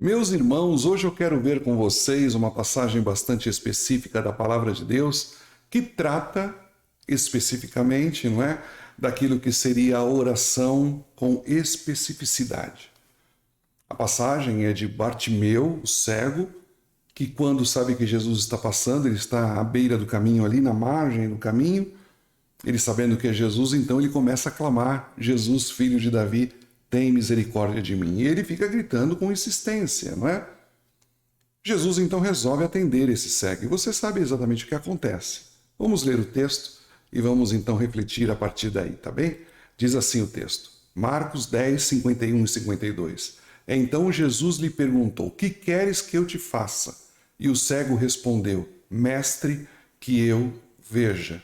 Meus irmãos, hoje eu quero ver com vocês uma passagem bastante específica da Palavra de Deus que trata especificamente, não é, daquilo que seria a oração com especificidade. A passagem é de Bartimeu, o cego, que quando sabe que Jesus está passando, ele está à beira do caminho ali, na margem do caminho, ele sabendo que é Jesus, então ele começa a clamar: Jesus, filho de Davi, tem misericórdia de mim. E ele fica gritando com insistência, não é? Jesus então resolve atender esse cego. E você sabe exatamente o que acontece. Vamos ler o texto e vamos então refletir a partir daí, tá bem? Diz assim o texto, Marcos 10, 51 e 52. Então Jesus lhe perguntou: que queres que eu te faça? E o cego respondeu: Mestre, que eu veja.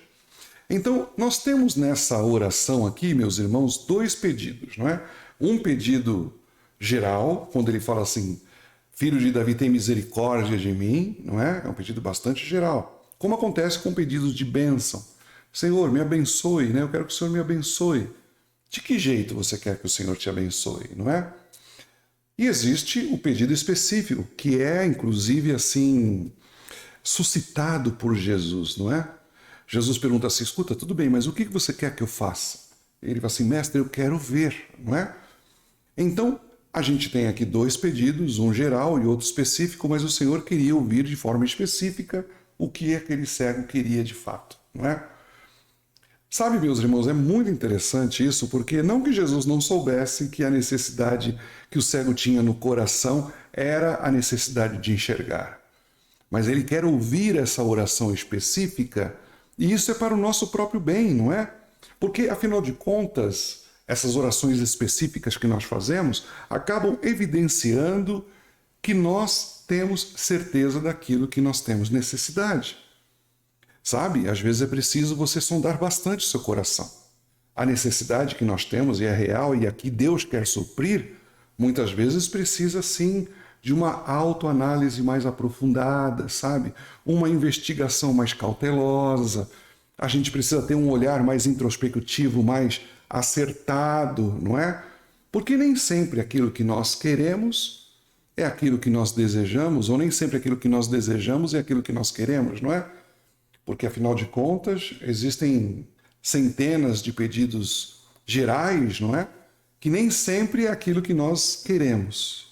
Então, nós temos nessa oração aqui, meus irmãos, dois pedidos, não é? Um pedido geral, quando ele fala assim: Filho de Davi, tem misericórdia de mim, não é? É um pedido bastante geral. Como acontece com pedidos de bênção. Senhor, me abençoe, né? Eu quero que o Senhor me abençoe. De que jeito você quer que o Senhor te abençoe, não é? E existe o pedido específico, que é, inclusive, assim, suscitado por Jesus, não é? Jesus pergunta assim: escuta, tudo bem, mas o que você quer que eu faça? Ele fala assim: mestre, eu quero ver, não é? Então, a gente tem aqui dois pedidos, um geral e outro específico, mas o Senhor queria ouvir de forma específica o que aquele cego queria de fato, não é? Sabe, meus irmãos, é muito interessante isso, porque não que Jesus não soubesse que a necessidade que o cego tinha no coração era a necessidade de enxergar, mas ele quer ouvir essa oração específica, e isso é para o nosso próprio bem, não é? Porque, afinal de contas, essas orações específicas que nós fazemos acabam evidenciando que nós temos certeza daquilo que nós temos necessidade. Sabe, às vezes é preciso você sondar bastante o seu coração. A necessidade que nós temos e é real e aqui Deus quer suprir, muitas vezes precisa sim de uma autoanálise mais aprofundada, sabe? Uma investigação mais cautelosa. A gente precisa ter um olhar mais introspectivo, mais acertado, não é? Porque nem sempre aquilo que nós queremos é aquilo que nós desejamos, ou nem sempre aquilo que nós desejamos é aquilo que nós queremos, não é? Porque, afinal de contas, existem centenas de pedidos gerais, não é? Que nem sempre é aquilo que nós queremos.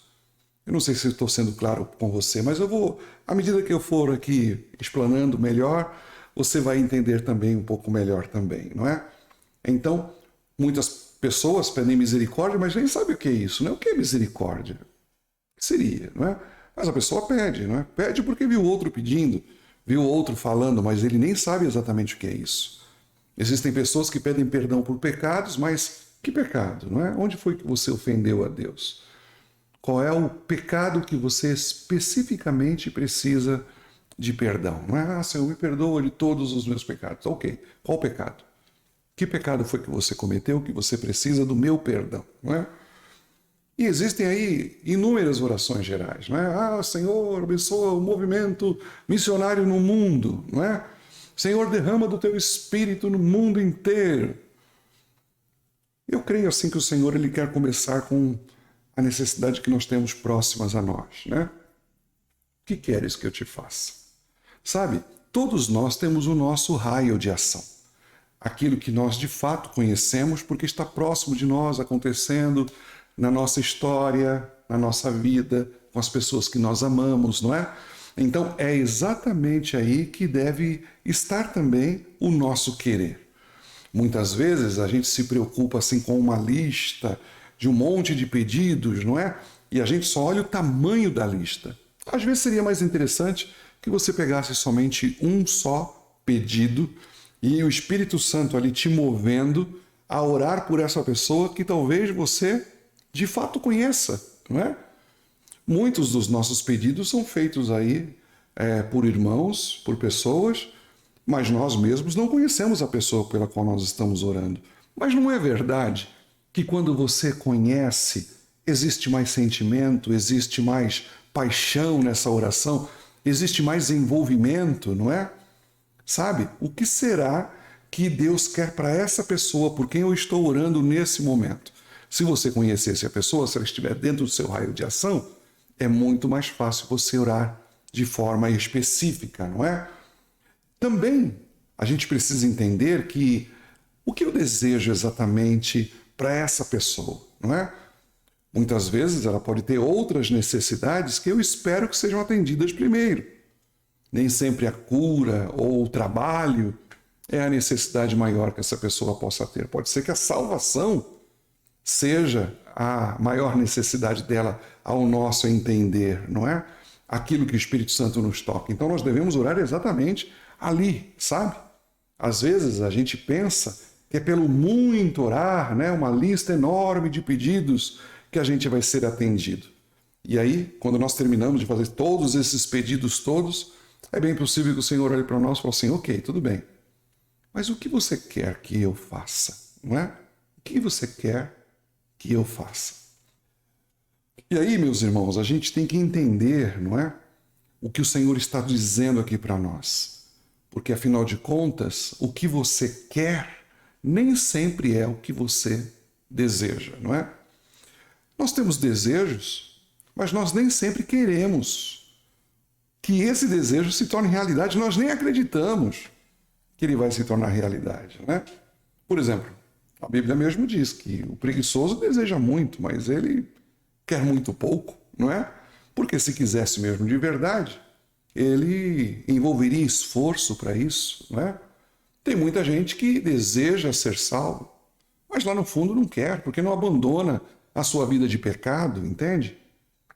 Eu não sei se estou sendo claro com você, mas eu vou, à medida que eu for aqui explanando melhor, você vai entender também um pouco melhor também, não é? Então, muitas pessoas pedem misericórdia, mas nem sabem o que é isso, né? O que é misericórdia? O que seria, não é? Mas a pessoa pede, não é? Pede porque viu o outro pedindo, viu o outro falando, mas ele nem sabe exatamente o que é isso. Existem pessoas que pedem perdão por pecados, mas que pecado, não é? Onde foi que você ofendeu a Deus? Qual é o pecado que você especificamente precisa de perdão? Não é, Senhor, me perdoa de todos os meus pecados. Ok, qual pecado? Que pecado foi que você cometeu que você precisa do meu perdão? Não é? E existem aí inúmeras orações gerais, não é? Senhor, abençoa o movimento missionário no mundo, não é? Senhor, derrama do teu espírito no mundo inteiro. Eu creio assim que o Senhor ele quer começar com a necessidade que nós temos próximas a nós, né? O que queres que eu te faça? Sabe, todos nós temos o nosso raio de ação. Aquilo que nós de fato conhecemos porque está próximo de nós, acontecendo na nossa história, na nossa vida, com as pessoas que nós amamos, não é? Então é exatamente aí que deve estar também o nosso querer. Muitas vezes a gente se preocupa assim com uma lista de um monte de pedidos, não é? E a gente só olha o tamanho da lista. Às vezes seria mais interessante que você pegasse somente um só pedido e o Espírito Santo ali te movendo a orar por essa pessoa que talvez você de fato conheça, não é? Muitos dos nossos pedidos são feitos aí por irmãos, por pessoas, mas nós mesmos não conhecemos a pessoa pela qual nós estamos orando. Mas não é verdade que quando você conhece, existe mais sentimento, existe mais paixão nessa oração, existe mais envolvimento, não é? Sabe, o que será que Deus quer para essa pessoa por quem eu estou orando nesse momento? Se você conhecesse a pessoa, se ela estiver dentro do seu raio de ação, é muito mais fácil você orar de forma específica, não é? Também a gente precisa entender que o que eu desejo exatamente para essa pessoa, não é? Muitas vezes ela pode ter outras necessidades que eu espero que sejam atendidas primeiro. Nem sempre a cura ou o trabalho é a necessidade maior que essa pessoa possa ter. Pode ser que a salvação seja a maior necessidade dela ao nosso entender, não é? Aquilo que o Espírito Santo nos toca. Então nós devemos orar exatamente ali, sabe? Às vezes a gente pensa que é pelo muito orar, né, uma lista enorme de pedidos que a gente vai ser atendido. E aí, quando nós terminamos de fazer todos esses pedidos todos, é bem possível que o Senhor olhe para nós e fale assim, ok, tudo bem, mas o que você quer que eu faça, não é? O que você quer que eu faça? E aí, meus irmãos, a gente tem que entender, não é? O que o Senhor está dizendo aqui para nós. Porque, afinal de contas, o que você quer nem sempre é o que você deseja, não é? Nós temos desejos, mas nós nem sempre queremos que esse desejo se torne realidade. Nós nem acreditamos que ele vai se tornar realidade, né? Por exemplo, a Bíblia mesmo diz que o preguiçoso deseja muito, mas ele quer muito pouco, não é? Porque se quisesse mesmo de verdade, ele envolveria esforço para isso, não é? Tem muita gente que deseja ser salvo, mas lá no fundo não quer, porque não abandona a sua vida de pecado, entende?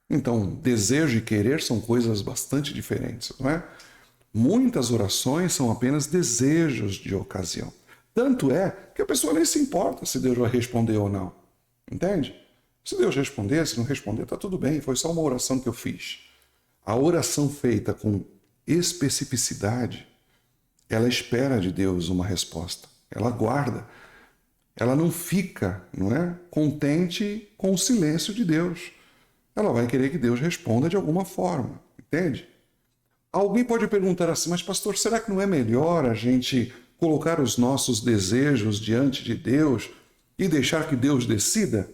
Então, desejo e querer são coisas bastante diferentes, não é? Muitas orações são apenas desejos de ocasião. Tanto é que a pessoa nem se importa se Deus vai responder ou não, entende? Se Deus responder, se não responder, está tudo bem, foi só uma oração que eu fiz. A oração feita com especificidade, ela espera de Deus uma resposta, ela aguarda. Ela não fica, não é, contente com o silêncio de Deus. Ela vai querer que Deus responda de alguma forma, entende? Alguém pode perguntar assim, mas pastor, será que não é melhor a gente colocar os nossos desejos diante de Deus e deixar que Deus decida?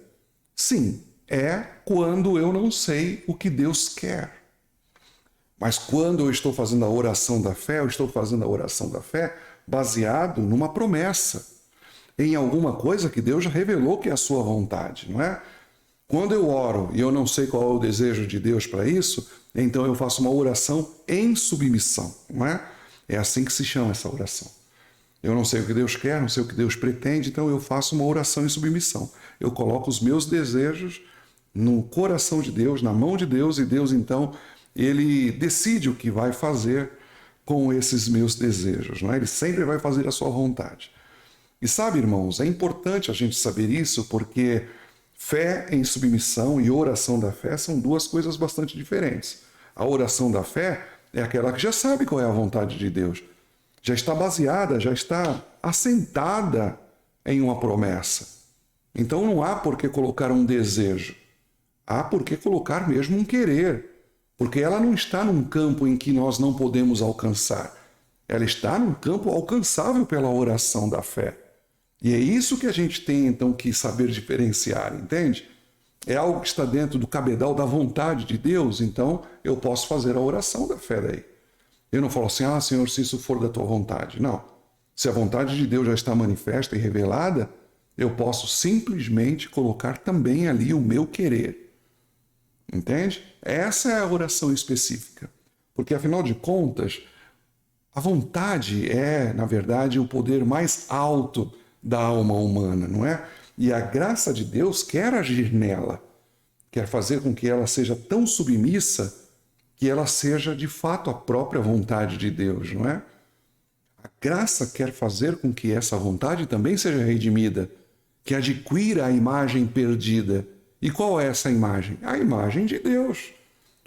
Sim, é quando eu não sei o que Deus quer. Mas quando eu estou fazendo a oração da fé, eu estou fazendo a oração da fé baseado numa promessa, em alguma coisa que Deus já revelou que é a sua vontade, não é? Quando eu oro e eu não sei qual é o desejo de Deus para isso, então eu faço uma oração em submissão, não é? É assim que se chama essa oração. Eu não sei o que Deus quer, não sei o que Deus pretende, então eu faço uma oração em submissão. Eu coloco os meus desejos no coração de Deus, na mão de Deus, e Deus, então, ele decide o que vai fazer com esses meus desejos, não é? Ele sempre vai fazer a sua vontade. E sabe, irmãos, é importante a gente saber isso porque fé em submissão e oração da fé são duas coisas bastante diferentes. A oração da fé é aquela que já sabe qual é a vontade de Deus, já está baseada, já está assentada em uma promessa. Então não há por que colocar um desejo, há por que colocar mesmo um querer, porque ela não está num campo em que nós não podemos alcançar, ela está num campo alcançável pela oração da fé. E é isso que a gente tem, então, que saber diferenciar, entende? É algo que está dentro do cabedal da vontade de Deus, então eu posso fazer a oração da fé daí. Eu não falo assim, Senhor, se isso for da tua vontade. Não. Se a vontade de Deus já está manifesta e revelada, eu posso simplesmente colocar também ali o meu querer. Entende? Essa é a oração específica. Porque, afinal de contas, a vontade é, na verdade, o poder mais alto da alma humana, não é? E a graça de Deus quer agir nela, quer fazer com que ela seja tão submissa que ela seja de fato a própria vontade de Deus, não é? A graça quer fazer com que essa vontade também seja redimida, que adquira a imagem perdida. E qual é essa imagem? A imagem de Deus.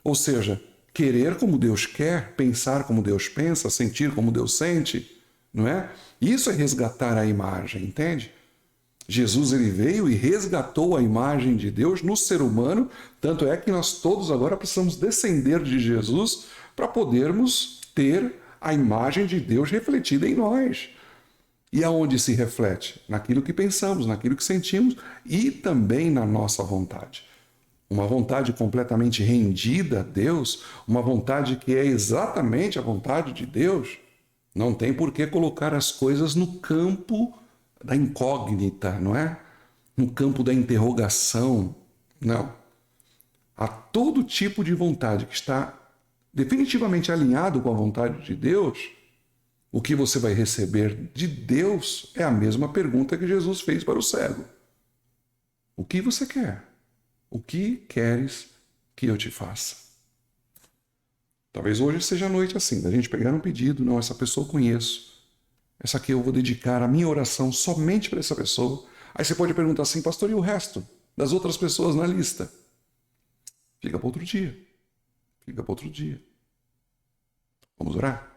Ou seja, querer como Deus quer, pensar como Deus pensa, sentir como Deus sente, não é? Isso é resgatar a imagem, entende? Jesus ele veio e resgatou a imagem de Deus no ser humano, tanto é que nós todos agora precisamos descender de Jesus para podermos ter a imagem de Deus refletida em nós. E aonde se reflete? Naquilo que pensamos, naquilo que sentimos e também na nossa vontade. uma vontade completamente rendida a Deus, uma vontade que é exatamente a vontade de Deus, não tem por que colocar as coisas no campo da incógnita, não é? No campo da interrogação. Não. Há todo tipo de vontade que está definitivamente alinhado com a vontade de Deus. O que você vai receber de Deus é a mesma pergunta que Jesus fez para o cego. O que você quer? O que queres que eu te faça? Talvez hoje seja a noite assim, da gente pegar um pedido, não, essa pessoa eu conheço. Essa aqui eu vou dedicar a minha oração somente para essa pessoa. Aí você pode perguntar assim, pastor, e o resto das outras pessoas na lista? Fica para outro dia. Fica para outro dia. Vamos orar?